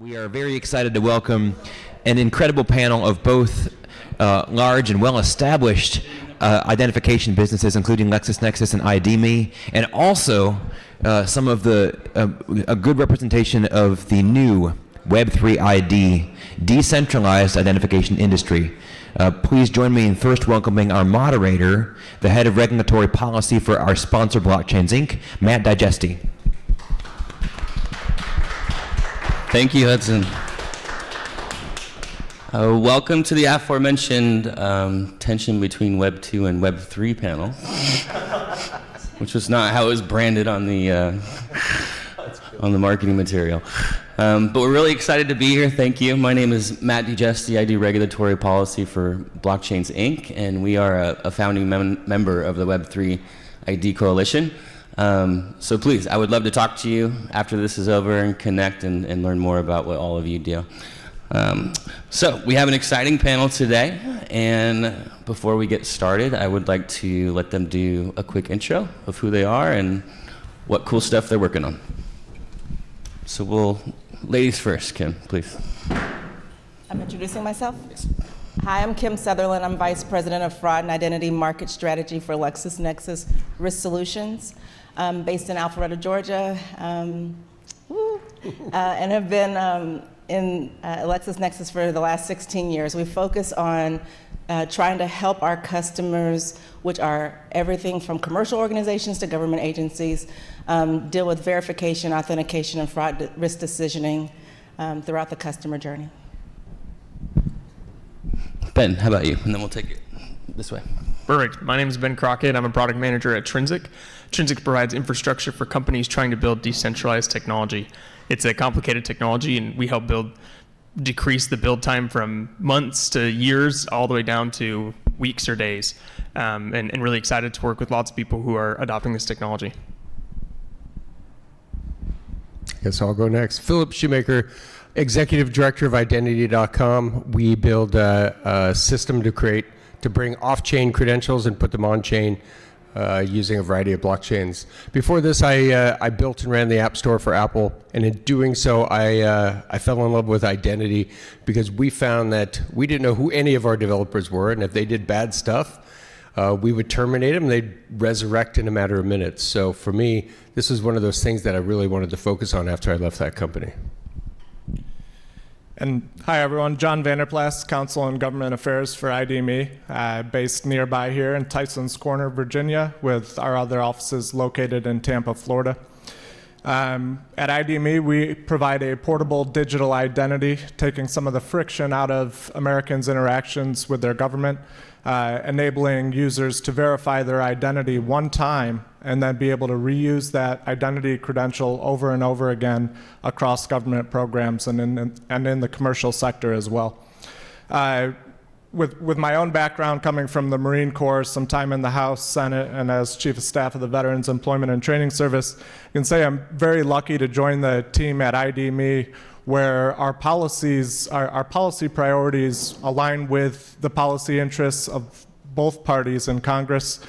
We are very excited to welcome an incredible panel of both large and well-established identification businesses, including LexisNexis and ID.me, and also some of a good representation of the new Web3 ID, decentralized identification industry. Please join me in first welcoming our moderator, the head of regulatory policy for our sponsor Blockchains Inc., Matt Digesti. Thank you, Hudson. Welcome to the aforementioned tension between Web 2 and Web 3 panel, which was not how it was branded on the marketing material. But we're really excited to be here. Thank you. My name is Matt Digesti. I do regulatory policy for Blockchains Inc., and we are a founding member of the Web3 ID Coalition. So please, I would love to talk to you after this is over and connect and learn more about what all of you do. So we have an exciting panel today, and before we get started, I would like to let them do a quick intro of who they are and what cool stuff they're working on. So ladies first, Kim, please. I'm introducing myself. Yes. Hi, I'm Kim Sutherland. I'm Vice President of Fraud and Identity Market Strategy for LexisNexis Risk Solutions, based in Alpharetta, Georgia, and have been in LexisNexis for the last 16 years. We focus on trying to help our customers, which are everything from commercial organizations to government agencies, deal with verification, authentication, and fraud risk decisioning throughout the customer journey. Ben, how about you? And then we'll take it this way. Perfect. My name is Ben Crockett. I'm a product manager at Trinsic. Trinsic provides infrastructure for companies trying to build decentralized technology. It's a complicated technology, and we help decrease the build time from months to years all the way down to weeks or days. And really excited to work with lots of people who are adopting this technology. I guess I'll go next. Phillip Shoemaker, Executive Director of Identity.com. We build a system to bring off-chain credentials and put them on-chain using a variety of blockchains. Before this, I built and ran the App Store for Apple, and in doing so, I fell in love with identity because we found that we didn't know who any of our developers were, and if they did bad stuff, we would terminate them, and they'd resurrect in a matter of minutes. So for me, this was one of those things that I really wanted to focus on after I left that company. And hi everyone, Jon VanderPlas, Counsel in Government Affairs for ID.me, based nearby here in Tysons Corner, Virginia, with our other offices located in Tampa, Florida. At ID.me, we provide a portable digital identity, taking some of the friction out of Americans' interactions with their government, enabling users to verify their identity one time and then be able to reuse that identity credential over and over again across government programs and in the commercial sector as well. With my own background coming from the Marine Corps, some time in the House, Senate, and as Chief of Staff of the Veterans Employment and Training Service, I can say I'm very lucky to join the team at ID.me where our policy priorities align with the policy interests of both parties in Congress,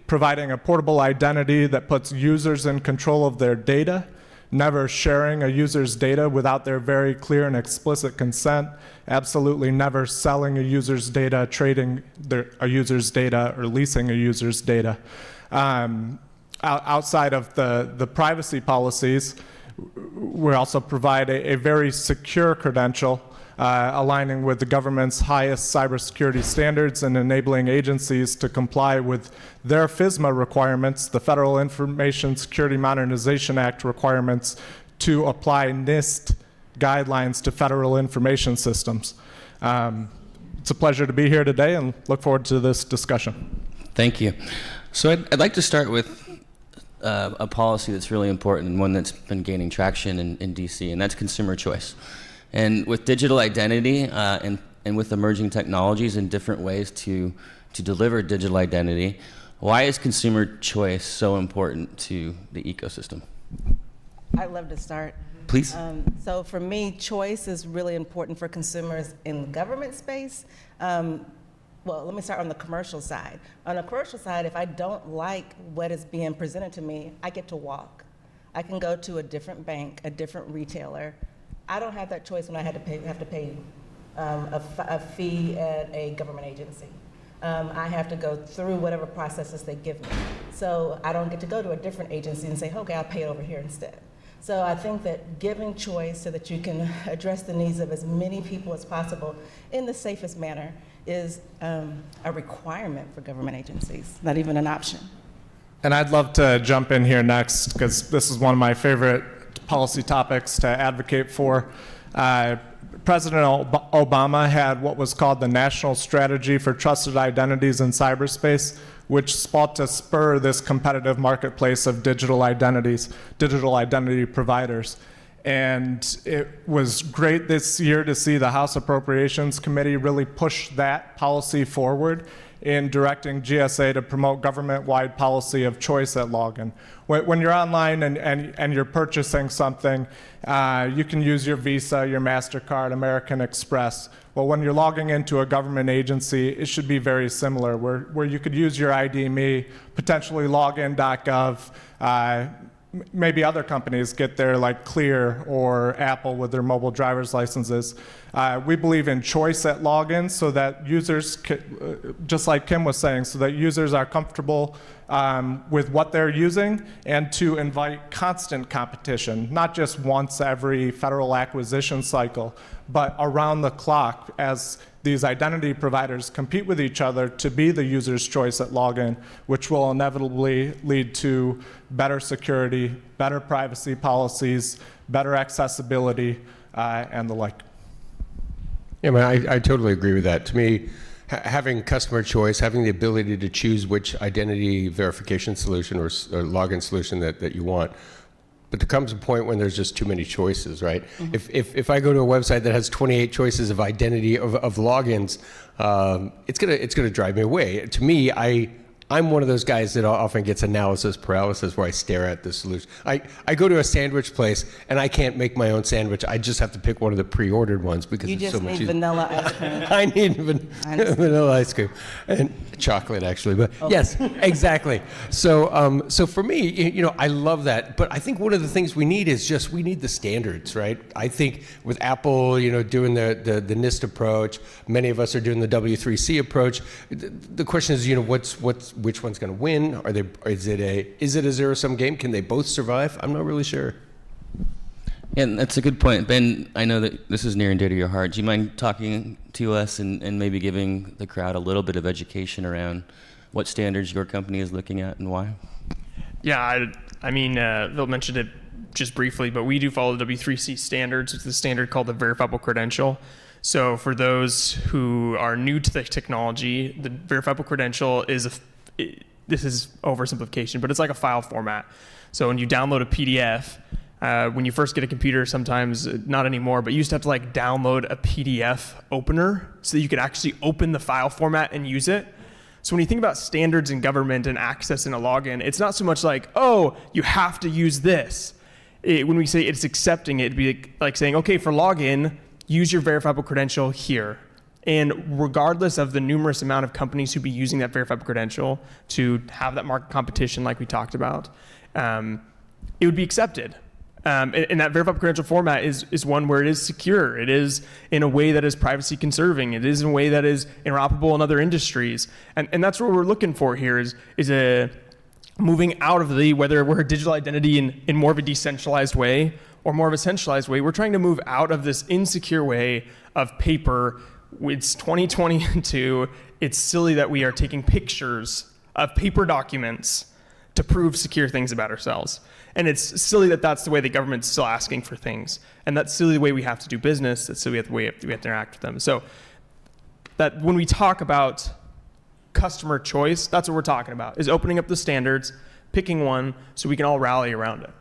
providing a portable identity that puts users in control of their data, never sharing a user's data without their very clear and explicit consent, absolutely never selling a user's data, trading a user's data, or leasing a user's data. Outside of the privacy policies, we also provide a very secure credential, aligning with the government's highest cybersecurity standards and enabling agencies to comply with their FISMA requirements, the Federal Information Security Modernization Act requirements, to apply NIST guidelines to federal information systems. It's a pleasure to be here today and look forward to this discussion. Thank you. So I'd like to start with a policy that's really important and one that's been gaining traction in DC, and that's consumer choice. And with digital identity and with emerging technologies and different ways to deliver digital identity, why is consumer choice so important to the ecosystem? I'd love to start. Please. So for me, choice is really important for consumers in the government space. Well, let me start on the commercial side. On the commercial side, if I don't like what is being presented to me, I get to walk. I can go to a different bank, a different retailer, I don't have that choice when I have to pay a fee at a government agency. I have to go through whatever processes they give me. So I don't get to go to a different agency and say, okay, I'll pay it over here instead. So I think that giving choice so that you can address the needs of as many people as possible in the safest manner is a requirement for government agencies, not even an option. And I'd love to jump in here next because this is one of my favorite policy topics to advocate for. President Obama had what was called the National Strategy for Trusted Identities in Cyberspace, which sought to spur this competitive marketplace of digital identities, digital identity providers. And it was great this year to see the House Appropriations Committee really push that policy forward in directing GSA to promote government-wide policy of choice at login. When you're online and you're purchasing something, you can use your Visa, your MasterCard, American Express. Well, when you're logging into a government agency, it should be very similar, where you could use your ID.me, potentially login.gov. Maybe other companies get there, like Clear or Apple with their mobile driver's licenses. We believe in choice at login so that users, just like Kim was saying, so that users are comfortable with what they're using, and to invite constant competition, not just once every federal acquisition cycle, but around the clock as these identity providers compete with each other to be the user's choice at login, which will inevitably lead to better security, better privacy policies, better accessibility, and the like. Yeah, man, I totally agree with that. To me, having customer choice, having the ability to choose which identity verification solution or login solution that you want. But there comes a point when there's just too many choices, right? Mm-hmm. If I go to a website that has 28 choices of identity of logins, it's gonna drive me away. To me, I'm one of those guys that often gets analysis paralysis, where I stare at the solution. I go to a sandwich place and I can't make my own sandwich. I just have to pick one of the pre-ordered ones because you it's just so much need vanilla ice cream. I need vanilla ice cream and chocolate, actually. But okay. Yes, exactly. So for me, I love that. But I think one of the things we need is we need the standards, right? I think with Apple, doing the NIST approach, many of us are doing the W3C approach. The question is, which one's going to win? Is it a zero-sum game? Can they both survive? I'm not really sure. Yeah, that's a good point. Ben, I know that this is near and dear to your heart. Do you mind talking to us and maybe giving the crowd a little bit of education around what standards your company is looking at and why? Yeah, I mean, Phil mentioned it just briefly, but we do follow the W3C standards. It's the standard called the verifiable credential. So for those who are new to the technology, the verifiable credential is this is oversimplification, but it's like a file format. So when you download a PDF, when you first get a computer, sometimes, not anymore, but you used to have to download a PDF opener so that you could actually open the file format and use it. So when you think about standards in government and access in a login, it's not so much like, oh, you have to use this. When we say it's accepting it, it'd be like saying, okay, for login, use your verifiable credential here. And regardless of the numerous amount of companies who'd be using that verifiable credential to have that market competition like we talked about, it would be accepted. And that verifiable credential format is one where it is secure. It is in a way that is privacy conserving. It is in a way that is interoperable in other industries. And that's what we're looking for here is a moving out of whether we're a digital identity in more of a decentralized way or more of a centralized way. We're trying to move out of this insecure way of paper. It's 2022. It's silly that we are taking pictures of paper documents to prove secure things about ourselves. And it's silly that that's the way the government's still asking for things. And that's silly the way we have to do business. That's silly the way we have to interact with them. So that when we talk about customer choice, that's what we're talking about, is opening up the standards, picking one so we can all rally around it.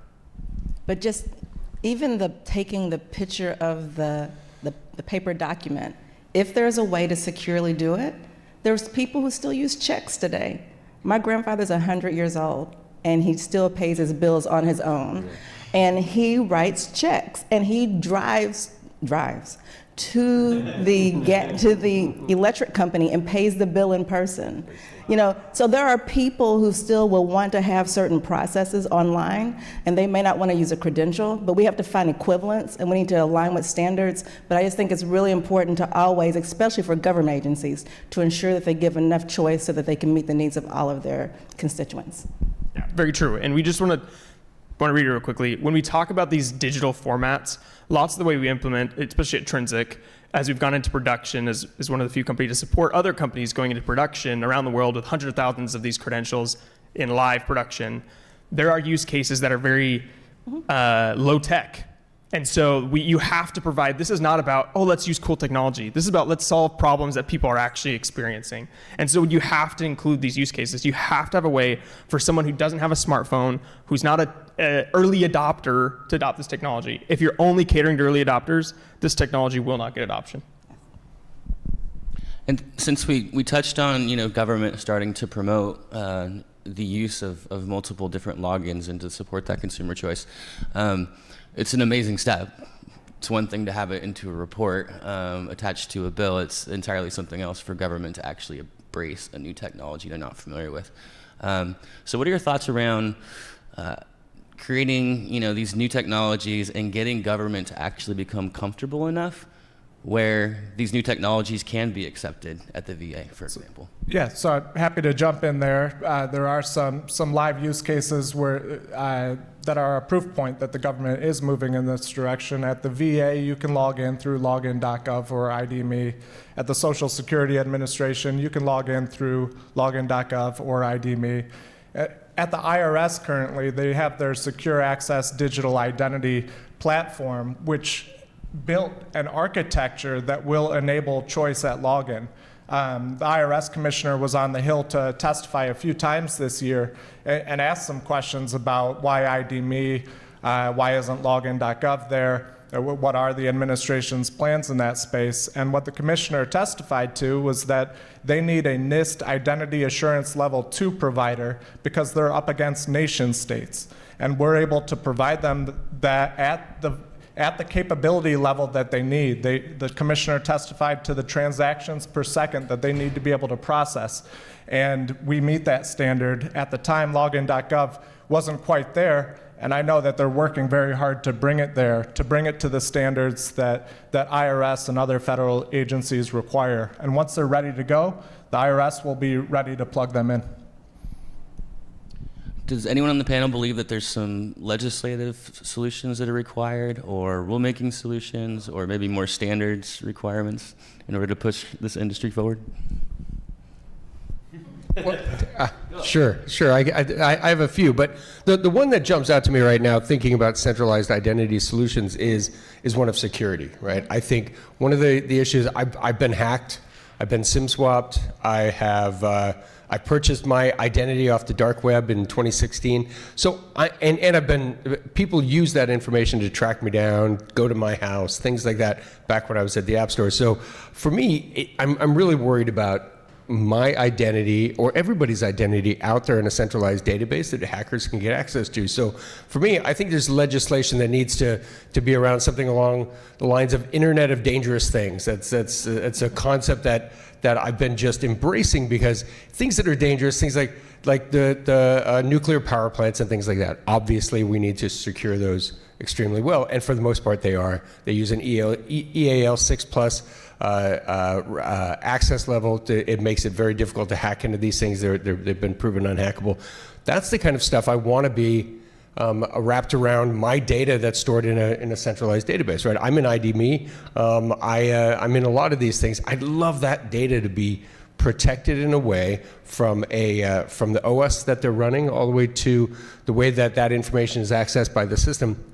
But just even taking the picture of the paper document, if there's a way to securely do it, there's people who still use checks today. My grandfather's 100 years old, and he still pays his bills on his own. And he writes checks, and he drives drives to the electric company and pays the bill in person. So there are people who still will want to have certain processes online, and they may not want to use a credential, but we have to find equivalents, and we need to align with standards. But I just think it's really important to always, especially for government agencies, to ensure that they give enough choice so that they can meet the needs of all of their constituents. Yeah, very true. And we just want to read it real quickly. When we talk about these digital formats, lots of the way we implement, especially at Trinsic, as we've gone into production as one of the few companies to support other companies going into production around the world with hundreds of thousands of these credentials in live production, there are use cases that are very low tech. And so you have to provide, this is not about, oh, let's use cool technology. This is about, let's solve problems that people are actually experiencing. And so you have to include these use cases. You have to have a way for someone who doesn't have a smartphone, who's not an early adopter, to adopt this technology. If you're only catering to early adopters, this technology will not get adoption. And since we touched on government starting to promote the use of multiple different logins and to support that consumer choice, it's an amazing step. It's one thing to have it into a report attached to a bill. It's entirely something else for government to actually embrace a new technology they're not familiar with. So what are your thoughts around creating these new technologies and getting government to actually become comfortable enough where these new technologies can be accepted at the VA, for example? Yeah, so I'm happy to jump in there. There are some live use cases where that are a proof point that the government is moving in this direction. At the VA, you can log in through login.gov or ID.me. At the Social Security Administration, you can log in through login.gov or ID.me. At the IRS currently, they have their Secure Access Digital Identity platform, which built an architecture that will enable choice at login. The IRS commissioner was on the Hill to testify a few times this year and asked some questions about why ID.me, why isn't login.gov there, what are the administration's plans in that space. And what the commissioner testified to was that they need a NIST Identity Assurance Level 2 provider because they're up against nation states. And we're able to provide them that at the capability level that they need. The commissioner testified to the transactions per second that they need to be able to process. And we meet that standard. At the time, login.gov wasn't quite there, and I know that they're working very hard to bring it there, to bring it to the standards that IRS and other federal agencies require. And once they're ready to go, the IRS will be ready to plug them in. Does anyone on the panel believe that there's some legislative solutions that are required, or rulemaking solutions, or maybe more standards requirements in order to push this industry forward? Sure. I have a few, but the one that jumps out to me right now, thinking about centralized identity solutions, is one of security, right? I think one of the issues, I've been hacked, I've been SIM swapped, I purchased my identity off the dark web in 2016. So people use that information to track me down, go to my house, things like that, back when I was at the App Store. So for me, I'm really worried about my identity or everybody's identity out there in a centralized database that hackers can get access to. So for me, I think there's legislation that needs to be around something along the lines of Internet of Dangerous Things. It's a concept that I've been just embracing, because things that are dangerous, things like the nuclear power plants and things like that, obviously we need to secure those extremely well, and for the most part they are. They use an EAL 6+ access level. It makes it very difficult to hack into these things. They've been proven unhackable. That's the kind of stuff I want to be wrapped around my data that's stored in a centralized database, right? I'm in ID.me. I'm in a lot of these things. I'd love that data to be protected in a way from the OS that they're running all the way to the way that information is accessed by the system.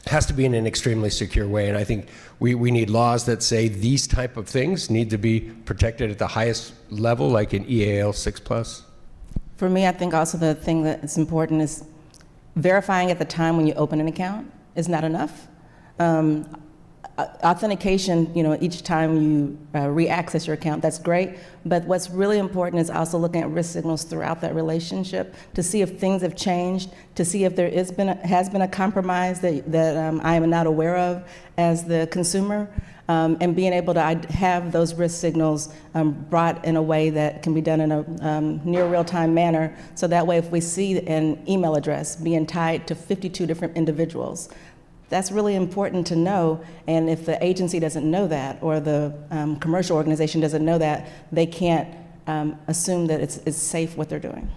It has to be in an extremely secure way, and I think we need laws that say these type of things need to be protected at the highest level, like in EAL 6+. For me, I think also the thing that's important is verifying at the time when you open an account is not enough. authentication, each time you re-access your account, that's great. But what's really important is also looking at risk signals throughout that relationship to see if things have changed, to see if there has been a compromise that I am not aware of as the consumer, and being able to have those risk signals brought in a way that can be done in a near real-time manner. So that way, if we see an email address being tied to 52 different individuals, that's really important to know, and if the agency doesn't know that, or the commercial organization doesn't know that, they can't assume that it's safe what they're doing.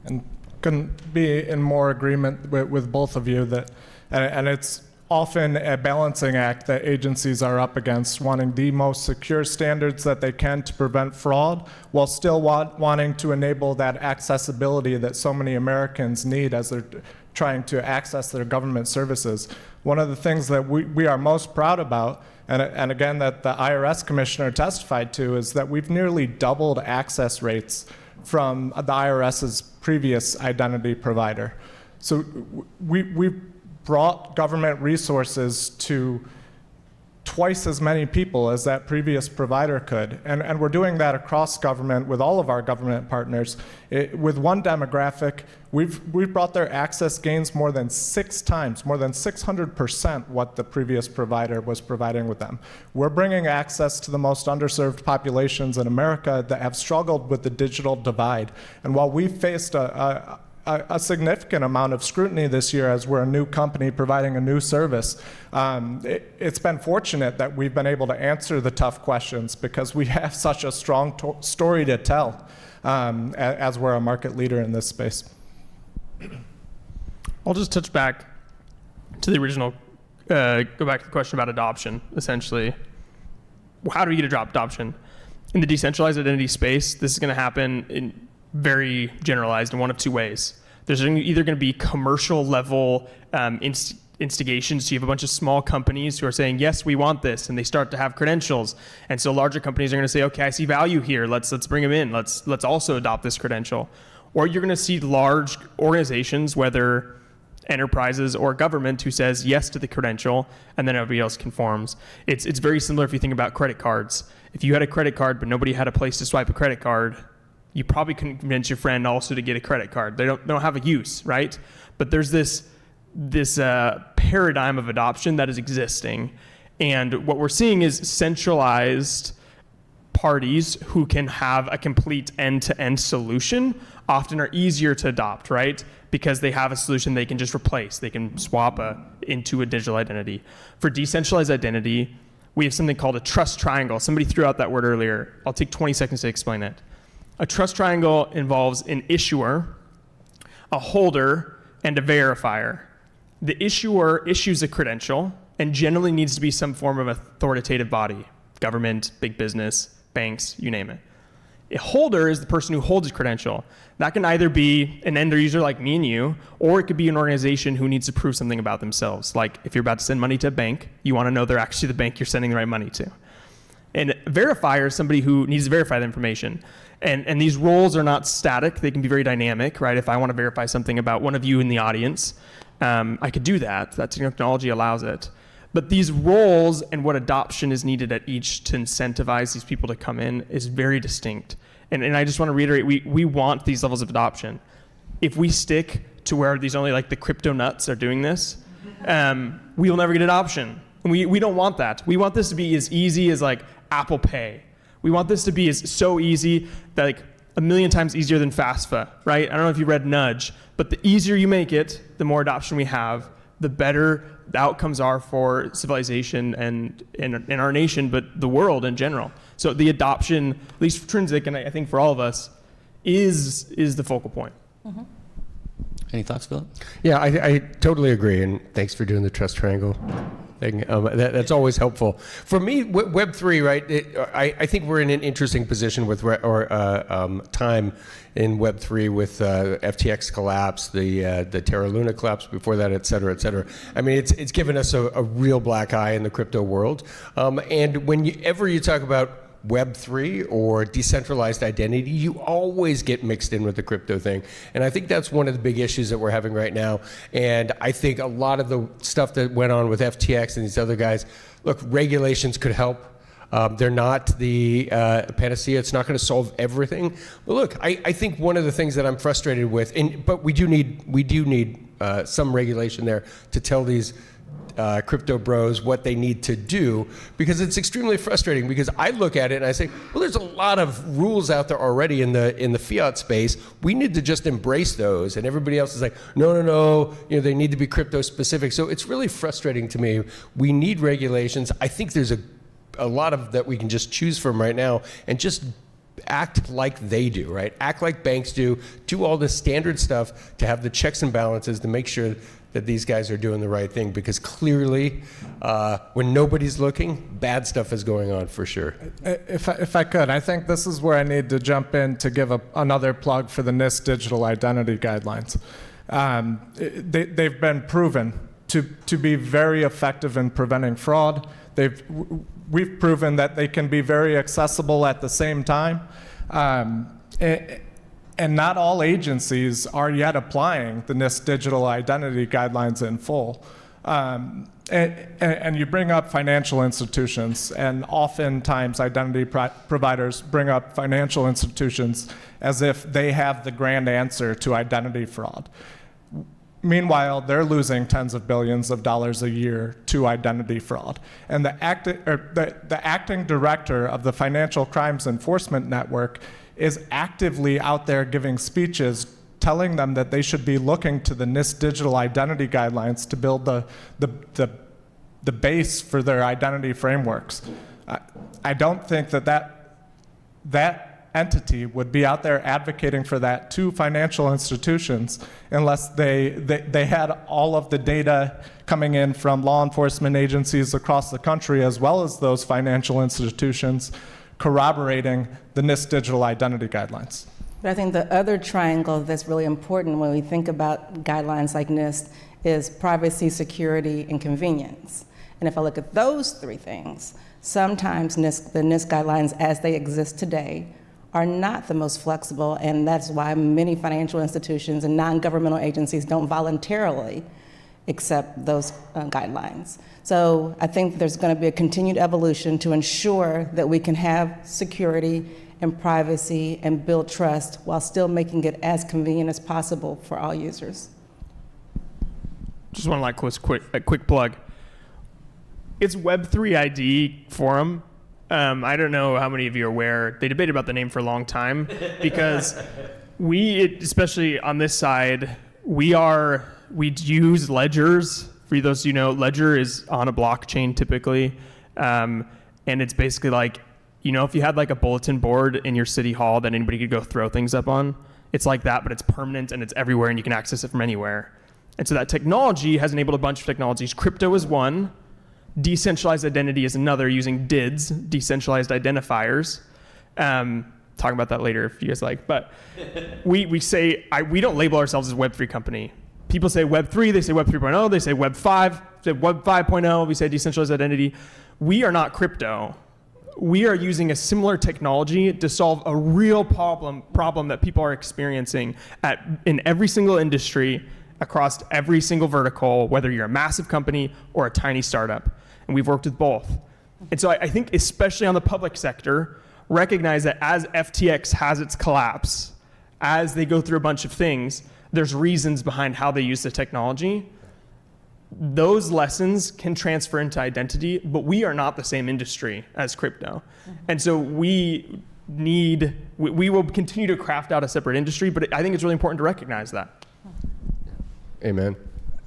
And couldn't be in more agreement with both of you that, and it's often a balancing act that agencies are up against, wanting the most secure standards that they can to prevent fraud, while still wanting to enable that accessibility that so many Americans need as they're trying to access their government services. One of the things that we are most proud about, and again that the IRS commissioner testified to, is that we've nearly doubled access rates from the IRS's previous identity provider. So we've brought government resources to twice as many people as that previous provider could. And we're doing that across government with all of our government partners. With one demographic, we've brought their access gains more than 6 times, more than 600% what the previous provider was providing with them. We're bringing access to the most underserved populations in America that have struggled with the digital divide. And while we faced a significant amount of scrutiny this year as we're a new company providing a new service, it's been fortunate that we've been able to answer the tough questions because we have such a strong story to tell as we're a market leader in this space. I'll just touch back to the original, go back to the question about adoption, essentially. How do we get adoption? In the decentralized identity space, this is going to happen in very generalized in one of 2 ways. There's either going to be commercial level instigations. So you have a bunch of small companies who are saying, yes, we want this, and they start to have credentials. And so larger companies are going to say, okay, I see value here. Let's bring them in. Let's also adopt this credential. Or you're going to see large organizations, whether enterprises or government, who says yes to the credential, and then everybody else conforms. It's very similar if you think about credit cards. If you had a credit card but nobody had a place to swipe a credit card, you probably couldn't convince your friend also to get a credit card. They don't have a use, right? But there's this paradigm of adoption that is existing, and what we're seeing is centralized parties who can have a complete end-to-end solution often are easier to adopt, right? Because they have a solution they can just replace. They can swap into a digital identity. For decentralized identity, we have something called a trust triangle. Somebody threw out that word earlier. I'll take 20 seconds to explain it. A trust triangle involves an issuer, a holder, and a verifier. The issuer issues a credential and generally needs to be some form of authoritative body, government, big business, banks, you name it. A holder is the person who holds a credential. That can either be an end user like me and you, or it could be an organization who needs to prove something about themselves. Like if you're about to send money to a bank, you want to know they're actually the bank you're sending the right money to. And a verifier is somebody who needs to verify the information. And these roles are not static. They can be very dynamic, right? If I want to verify something about one of you in the audience, I could do that. That technology allows it. But these roles and what adoption is needed at each to incentivize these people to come in is very distinct. And I just want to reiterate, we want these levels of adoption. If we stick to where these only like the crypto nuts are doing this, we will never get adoption. And we don't want that. We want this to be as easy as like Apple Pay. We want this to be so easy that like 1,000,000 times easier than FAFSA, right? I don't know if you read Nudge, but the easier you make it, the more adoption we have, the better the outcomes are for civilization and in our nation, but the world in general. So the adoption, at least for Trinsic, and I think for all of us, is the focal point. Mm-hmm. Any thoughts, Phillip? Yeah, I totally agree, and thanks for doing the trust triangle thing. That's always helpful. For me, Web3, right, I think we're in an interesting position with time in Web3 with FTX collapse, the Terra Luna collapse before that, et cetera, et cetera. I mean, it's given us a real black eye in the crypto world. And whenever you talk about Web3 or decentralized identity, you always get mixed in with the crypto thing. And I think that's one of the big issues that we're having right now. And I think a lot of the stuff that went on with FTX and these other guys, look, regulations could help. They're not the panacea. It's not going to solve everything. But look, I think one of the things that I'm frustrated with, but we do need some regulation there to tell these crypto bros what they need to do, because it's extremely frustrating. Because I look at it and I say, well, there's a lot of rules out there already in the fiat space. We need to just embrace those, and everybody else is like, no, they need to be crypto specific. So it's really frustrating to me. We need regulations. I think there's a lot of that we can just choose from right now and just act like they do, right? Act like banks do all the standard stuff to have the checks and balances to make sure that these guys are doing the right thing, because clearly when nobody's looking, bad stuff is going on for sure. If I could, I think this is where I need to jump in to give another plug for the NIST digital identity guidelines. They've been proven to be very effective in preventing fraud. We've proven that they can be very accessible at the same time. And not all agencies are yet applying the NIST digital identity guidelines in full. And you bring up financial institutions, and oftentimes identity providers bring up financial institutions as if they have the grand answer to identity fraud. Meanwhile, they're losing tens of billions of dollars a year to identity fraud. And the acting director of the Financial Crimes Enforcement Network is actively out there giving speeches telling them that they should be looking to the NIST digital identity guidelines to build the base for their identity frameworks. I don't think that entity would be out there advocating for that to financial institutions unless they had all of the data coming in from law enforcement agencies across the country, as well as those financial institutions, corroborating the NIST digital identity guidelines. But I think the other triangle that's really important when we think about guidelines like NIST is privacy, security, and convenience. And if I look at those three things, sometimes the NIST guidelines as they exist today are not the most flexible, and that's why many financial institutions and non-governmental agencies don't voluntarily accept those guidelines. So I think there's going to be a continued evolution to ensure that we can have security and privacy and build trust while still making it as convenient as possible for all users. Just want a quick plug. It's Web3 ID Forum. I don't know how many of you are aware. They debated about the name for a long time because especially on this side, we use ledgers. For those of you know, ledger is on a blockchain typically, and it's basically like, if you had like a bulletin board in your city hall that anybody could go throw things up on, it's like that, but it's permanent and it's everywhere and you can access it from anywhere. And so that technology has enabled a bunch of technologies. Crypto is one. Decentralized identity is another, using DIDs, decentralized identifiers. Talk about that later if you guys like. But we don't label ourselves as a Web3 company. People say Web3, they say Web 3.0, they say Web 5, say Web 5.0, we say decentralized identity. We are not crypto. We are using a similar technology to solve a real problem that people are experiencing in every single industry, across every single vertical, whether you're a massive company or a tiny startup. And we've worked with both. And so I think, especially on the public sector, recognize that as FTX has its collapse, as they go through a bunch of things, there's reasons behind how they use the technology. Those lessons can transfer into identity, but we are not the same industry as crypto. And so we will continue to craft out a separate industry, but I think it's really important to recognize that. Amen.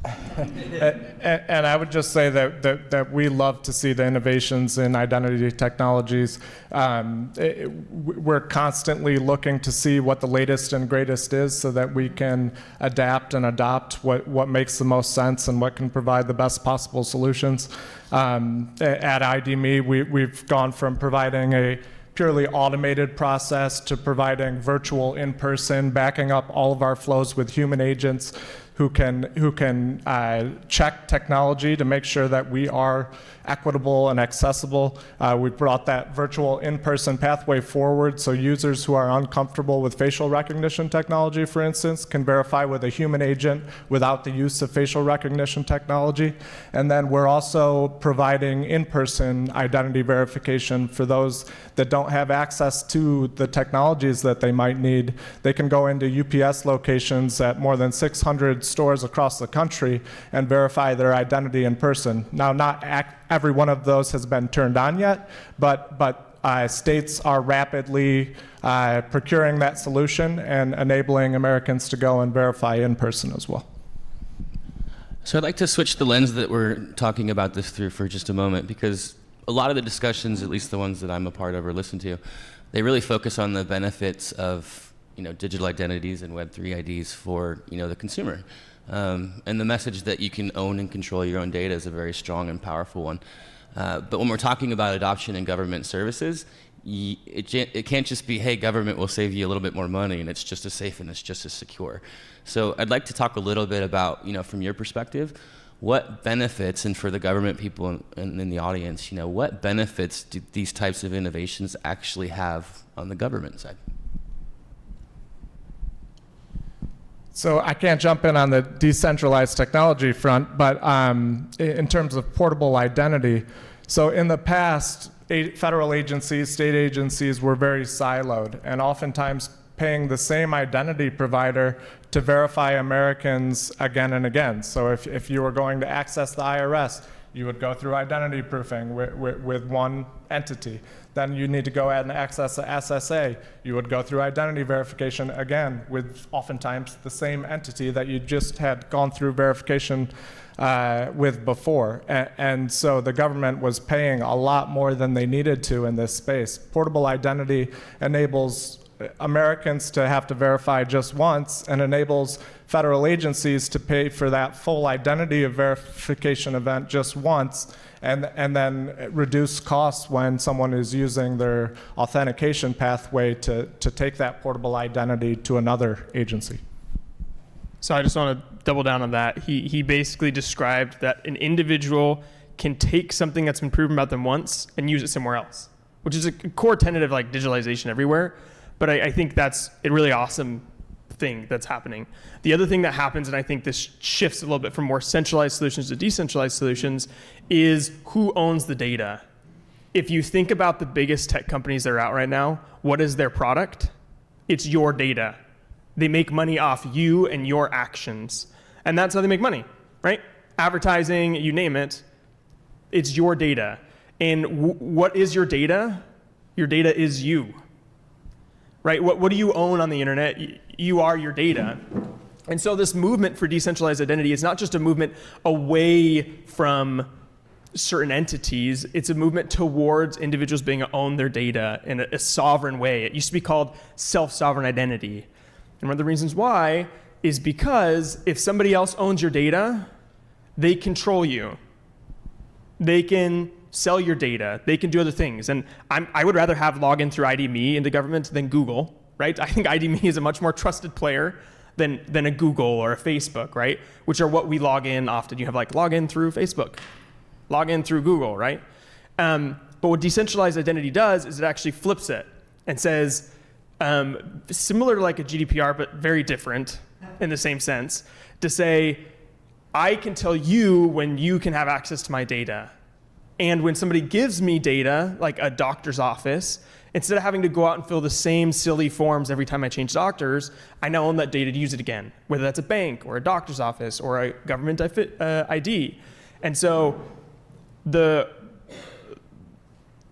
And I would just say that we love to see the innovations in identity technologies. We're constantly looking to see what the latest and greatest is so that we can adapt and adopt what makes the most sense and what can provide the best possible solutions. At ID.me, we've gone from providing a purely automated process to providing virtual in-person, backing up all of our flows with human agents, who can check technology to make sure that we are equitable and accessible. We brought that virtual in-person pathway forward, so users who are uncomfortable with facial recognition technology, for instance, can verify with a human agent without the use of facial recognition technology. And then we're also providing in-person identity verification for those that don't have access to the technologies that they might need. They can go into UPS locations at more than 600 stores across the country and verify their identity in person. Now, not every one of those has been turned on yet, but states are rapidly procuring that solution and enabling Americans to go and verify in person as well. So I'd like to switch the lens that we're talking about this through for just a moment, because a lot of the discussions, at least the ones that I'm a part of or listen to, they really focus on the benefits of digital identities and Web3 IDs for the consumer. And the message that you can own and control your own data is a very strong and powerful one. But when we're talking about adoption in government services, it can't just be, hey, government will save you a little bit more money and it's just as safe and it's just as secure. So I'd like to talk a little bit about, from your perspective, what benefits, and for the government people in the audience, what benefits do these types of innovations actually have on the government side? So I can't jump in on the decentralized technology front, but in terms of portable identity, so in the past, federal agencies, state agencies were very siloed, and oftentimes paying the same identity provider to verify Americans again and again. So if you were going to access the IRS, you would go through identity proofing with one entity. Then you need to go ahead and access the SSA. You would go through identity verification again with oftentimes the same entity that you just had gone through verification with before. And so the government was paying a lot more than they needed to in this space. Portable identity enables Americans to have to verify just once and enables federal agencies to pay for that full identity verification event just once and then reduce costs when someone is using their authentication pathway to take that portable identity to another agency. So I just want to double down on that. He basically described that an individual can take something that's been proven about them once and use it somewhere else, which is a core tenet of digitalization everywhere. But I think that's a really awesome thing that's happening. The other thing that happens, and I think this shifts a little bit from more centralized solutions to decentralized solutions, is who owns the data. If you think about the biggest tech companies that are out right now, what is their product? It's your data. They make money off you and your actions. And that's how they make money, right? Advertising, you name it, it's your data. And what is your data? Your data is you. Right? What do you own on the internet? You are your data. And so this movement for decentralized identity is not just a movement away from certain entities. It's a movement towards individuals being able to own their data in a sovereign way. It used to be called self-sovereign identity. And one of the reasons why is because if somebody else owns your data, they control you. They can sell your data. They can do other things. And I would rather have login through ID.me into government than Google, right? I think ID.me is a much more trusted player than a Google or a Facebook, right? Which are what we log in often. You have login through Facebook, login through Google, right? But what decentralized identity does is it actually flips it and says, similar to a GDPR, but very different in the same sense, to say, I can tell you when you can have access to my data. And when somebody gives me data, like a doctor's office, instead of having to go out and fill the same silly forms every time I change doctors, I now own that data to use it again, whether that's a bank or a doctor's office or a government ID. And so the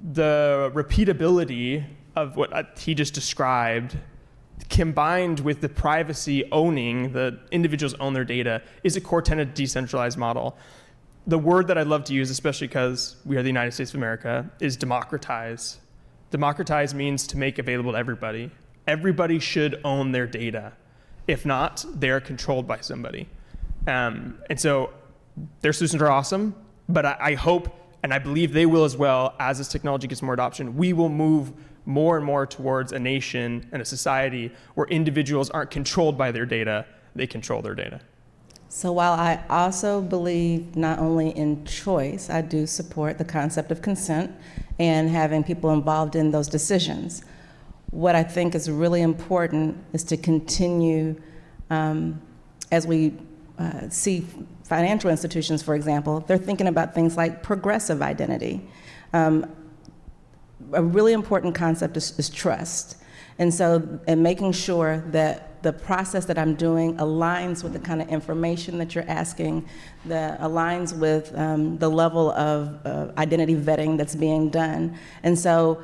repeatability of what he just described, combined with the privacy owning, the individuals own their data, is a core tenet of decentralized model. The word that I love to use, especially because we are the United States of America, is democratize. Democratize means to make available to everybody. Everybody should own their data. If not, they're controlled by somebody. And so their solutions are awesome, but I hope, and I believe they will as well, as this technology gets more adoption, we will move more and more towards a nation and a society where individuals aren't controlled by their data, they control their data. So while I also believe not only in choice, I do support the concept of consent and having people involved in those decisions. What I think is really important is to continue, as we see financial institutions, for example, they're thinking about things like progressive identity. A really important concept is trust. And so, and making sure that the process that I'm doing aligns with the kind of information that you're asking, that aligns with the level of identity vetting that's being done. And so,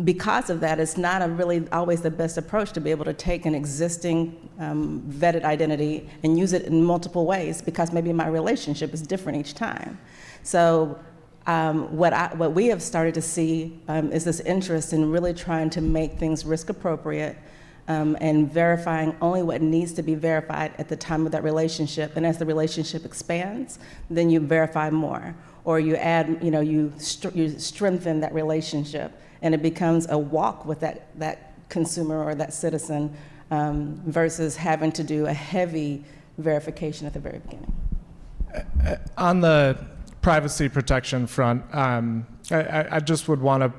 because of that, it's not really always the best approach to be able to take an existing vetted identity and use it in multiple ways, because maybe my relationship is different each time. So what we have started to see is this interest in really trying to make things risk appropriate and verifying only what needs to be verified at the time of that relationship. And as the relationship expands, then you verify more, or you add, you strengthen that relationship, and it becomes a walk with that consumer or that citizen versus having to do a heavy verification at the very beginning. On the privacy protection front, I just would want to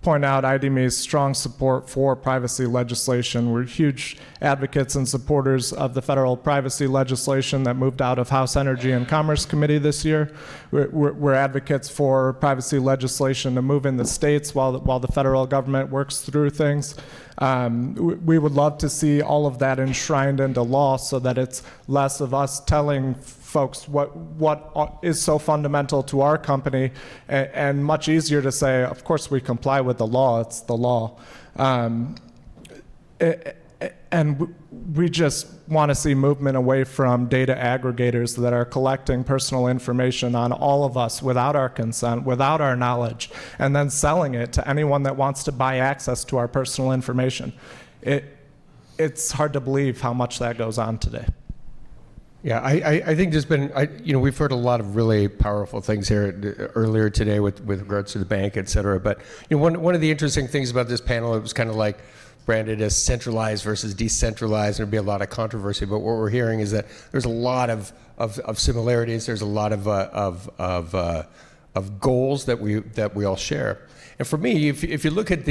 point out IDME's strong support for privacy legislation. We're huge advocates and supporters of the federal privacy legislation that moved out of House Energy and Commerce Committee this year. We're advocates for privacy legislation to move in the states while the federal government works through things. We would love to see all of that enshrined into law so that it's less of us telling folks what is so fundamental to our company, and much easier to say, of course we comply with the law, it's the law. And we just want to see movement away from data aggregators that are collecting personal information on all of us without our consent, without our knowledge, and then selling it to anyone that wants to buy access to our personal information. It's hard to believe how much that goes on today. Yeah, I think there's been, we've heard a lot of really powerful things here earlier today with regards to the bank, et cetera. But one of the interesting things about this panel, it was kind of like branded as centralized versus decentralized, and there'd be a lot of controversy. But what we're hearing is that there's a lot of similarities. There's a lot of goals that we all share. And for me, if you look at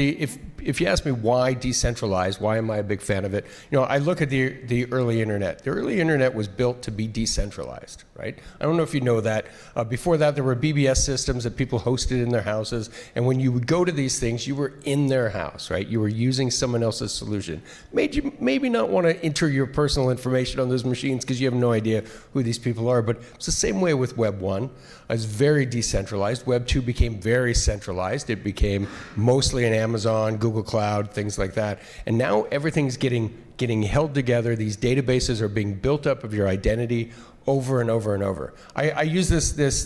if you ask me why decentralized, why am I a big fan of it? I look at the early internet. The early internet was built to be decentralized, right? I don't know if you know that. Before that, there were BBS systems that people hosted in their houses, and when you would go to these things, you were in their house, right? You were using someone else's solution. Made you maybe not want to enter your personal information on those machines because you have no idea who these people are. But it's the same way with Web 1. It's very decentralized. Web 2 became very centralized. It became mostly an Amazon, Google Cloud, things like that. And now everything's getting held together. These databases are being built up of your identity over and over and over. I use this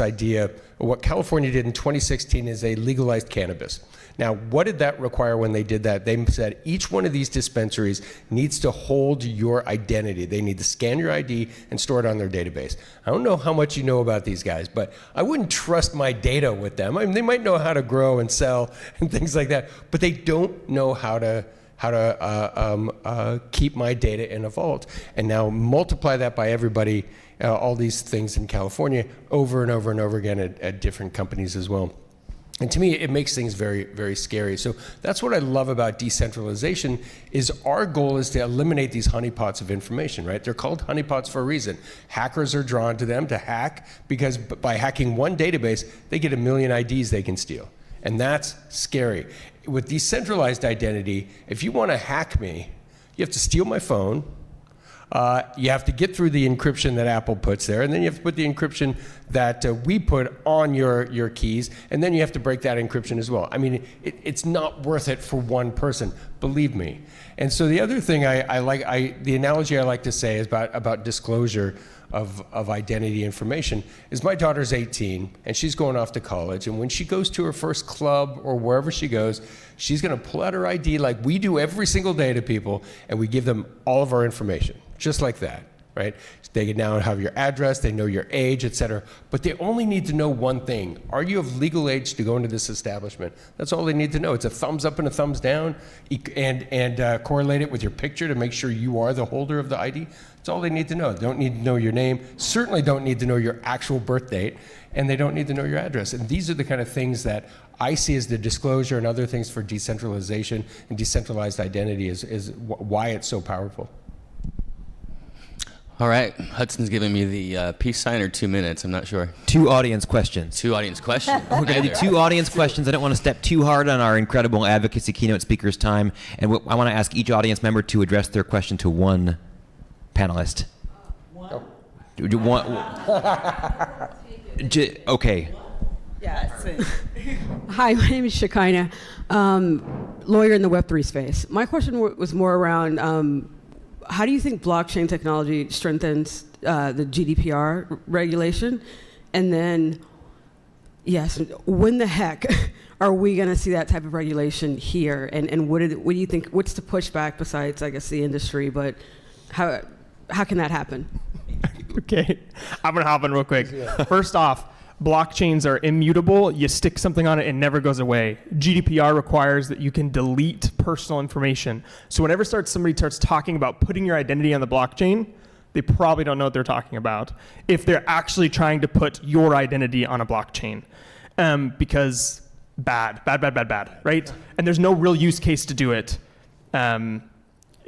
idea. What California did in 2016 is they legalized cannabis. Now, what did that require when they did that? They said each one of these dispensaries needs to hold your identity. They need to scan your ID and store it on their database. I don't know how much you know about these guys, but I wouldn't trust my data with them. I mean, they might know how to grow and sell and things like that, but they don't know how to keep my data in a vault. And now multiply that by everybody, all these things in California over and over and over again at different companies as well. And to me, it makes things very, very scary. So that's what I love about decentralization is our goal is to eliminate these honeypots of information, right? They're called honeypots for a reason. Hackers are drawn to them to hack because by hacking one database, they get 1 million IDs they can steal. And that's scary. With decentralized identity, if you want to hack me, you have to steal my phone. You have to get through the encryption that Apple puts there, and then you have to put the encryption that we put on your keys, and then you have to break that encryption as well. I mean, it's not worth it for one person, believe me. And so the other thing the analogy I like to say is about disclosure of identity information is my daughter's 18 and she's going off to college, and when she goes to her first club or wherever she goes, she's going to pull out her ID like we do every single day to people, and we give them all of our information, just like that. right? They now have your address, they know your age, et cetera, but they only need to know one thing. Are you of legal age to go into this establishment? That's all they need to know. It's a thumbs up and a thumbs down, and correlate it with your picture to make sure you are the holder of the ID. That's all they need to know. They don't need to know your name, certainly don't need to know your actual birth date, and they don't need to know your address. And these are the kind of things that I see as the disclosure and other things for decentralization and decentralized identity is why it's so powerful. All right, Hudson's giving me the peace sign or 2 minutes. I'm not sure. 2 audience questions. 2 audience questions. We're going to do 2 audience questions. I don't want to step too hard on our incredible advocacy keynote speaker's time. And I want to ask each audience member to address their question to one panelist. Do you want? Okay. Yes. Hi, my name is Shekinah, lawyer in the Web3 space. My question was more around how do you think blockchain technology strengthens the GDPR regulation? And then, yes, when the heck are we going to see that type of regulation here? And what do you think, what's the pushback besides, I guess, the industry, but how can that happen? Okay, I'm gonna hop in real quick. First off, blockchains are immutable. You stick something on it, it never goes away. GDPR requires that you can delete personal information. So whenever somebody starts talking about putting your identity on the blockchain, they probably don't know what they're talking about if they're actually trying to put your identity on a blockchain. Because bad, right? And there's no real use case to do it.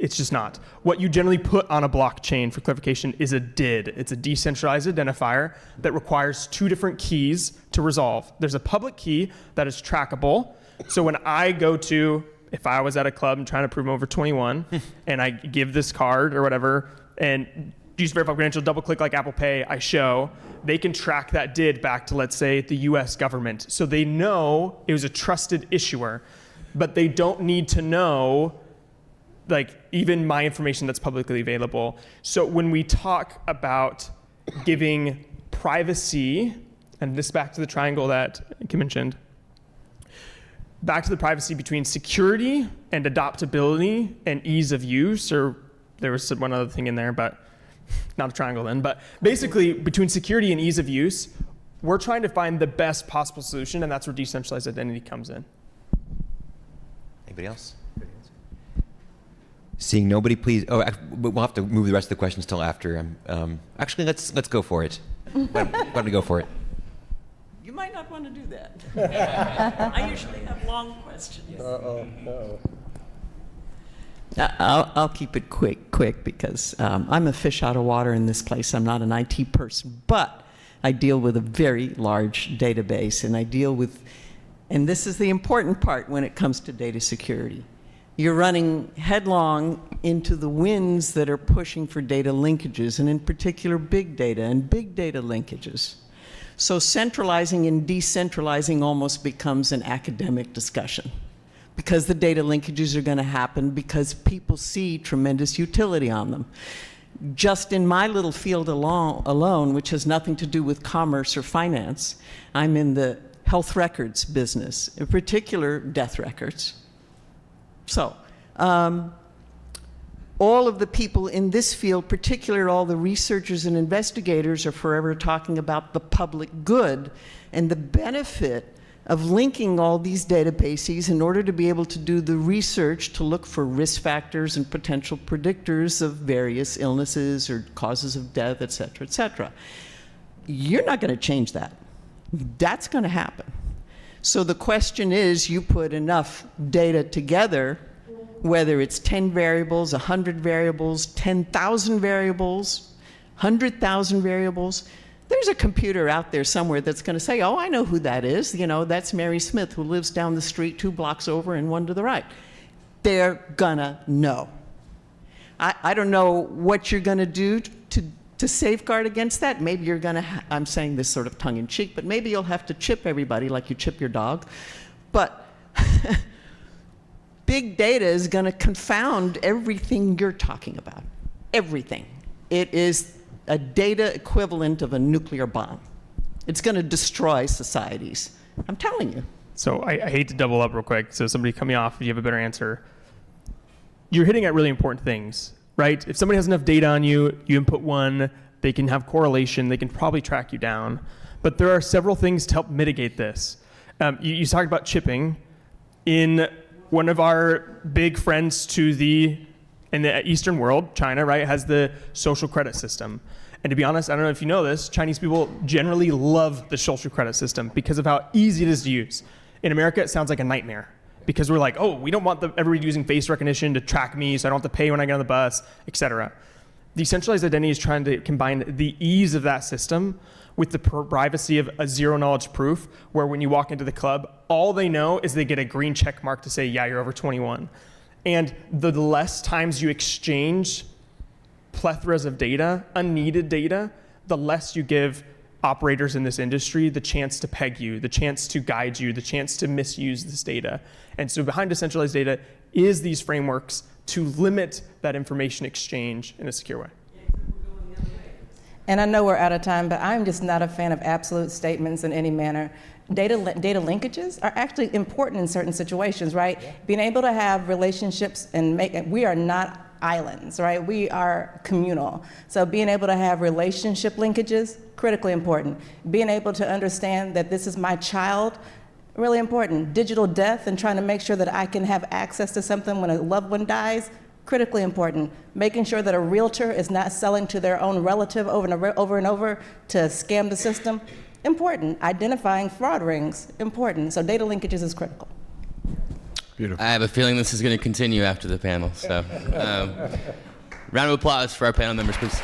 It's just not. What you generally put on a blockchain, for clarification, is a DID. It's a decentralized identifier that requires 2 different keys to resolve. There's a public key that is trackable. So when I go to, if I was at a club and trying to prove I'm over 21, and I give this card or whatever, and use verified credential, double click like Apple Pay, I show, they can track that DID back to, let's say, the US government. So they know it was a trusted issuer, but they don't need to know like even my information that's publicly available. So when we talk about giving privacy, and this back to the triangle that Kim mentioned, back to the privacy between security and adoptability and ease of use, or there was one other thing in there, but not a triangle then, but basically between security and ease of use, we're trying to find the best possible solution, and that's where decentralized identity comes in. Anybody else? Seeing nobody, please. Oh, we'll have to move the rest of the questions till after. Actually, let's go for it. Why don't we go for it? You might not want to do that. I usually have long questions. No. I'll keep it quick because I'm a fish out of water in this place. I'm not an IT person, but I deal with a very large database, and I deal with, and this is the important part when it comes to data security. You're running headlong into the winds that are pushing for data linkages, and in particular big data and big data linkages. So centralizing and decentralizing almost becomes an academic discussion because the data linkages are going to happen because people see tremendous utility on them. Just in my little field alone, which has nothing to do with commerce or finance, I'm in the health records business, in particular death records. So, all of the people in this field, particularly all the researchers and investigators, are forever talking about the public good and the benefit of linking all these databases in order to be able to do the research to look for risk factors and potential predictors of various illnesses or causes of death, et cetera, et cetera. You're not going to change that. That's going to happen. So the question is, you put enough data together, whether it's 10 variables, 100 variables, 10,000 variables, 100,000 variables, there's a computer out there somewhere that's going to say, oh, I know who that is. You know, that's Mary Smith who lives down the street 2 blocks over and 1 to the right. They're gonna know. I don't know what you're gonna do to safeguard against that. Maybe you're gonna, I'm saying this sort of tongue in cheek, but maybe you'll have to chip everybody like you chip your dog. But big data is gonna confound everything you're talking about. Everything. It is a data equivalent of a nuclear bomb. It's gonna destroy societies. I'm telling you. So I hate to double up real quick, so somebody cut me off if you have a better answer. You're hitting at really important things. right? If somebody has enough data on you, you input one, they can have correlation, they can probably track you down. But there are several things to help mitigate this. You talked about chipping. In one of our big friends in the Eastern world, China, right, has the social credit system. And to be honest, I don't know if you know this, Chinese people generally love the social credit system because of how easy it is to use. In America, it sounds like a nightmare because we're like, oh, we don't want everybody using face recognition to track me so I don't have to pay when I get on the bus, et cetera. Decentralized identity is trying to combine the ease of that system with the privacy of a zero-knowledge proof, where when you walk into the club, all they know is they get a green check mark to say, yeah, you're over 21. And the less times you exchange plethoras of data, unneeded data, the less you give operators in this industry the chance to peg you, the chance to guide you, the chance to misuse this data. And so behind decentralized data is these frameworks to limit that information exchange in a secure way. And I know we're out of time, but I'm just not a fan of absolute statements in any manner. Data linkages are actually important in certain situations, right? Yeah. Being able to have relationships we are not islands, right? We are communal. So being able to have relationship linkages, critically important. Being able to understand that this is my child, really important. Digital death and trying to make sure that I can have access to something when a loved one dies, critically important. Making sure that a realtor is not selling to their own relative over and over to scam the system, important. Identifying fraud rings, important. So data linkages is critical. Beautiful. I have a feeling this is going to continue after the panel. So round of applause for our panel members, please.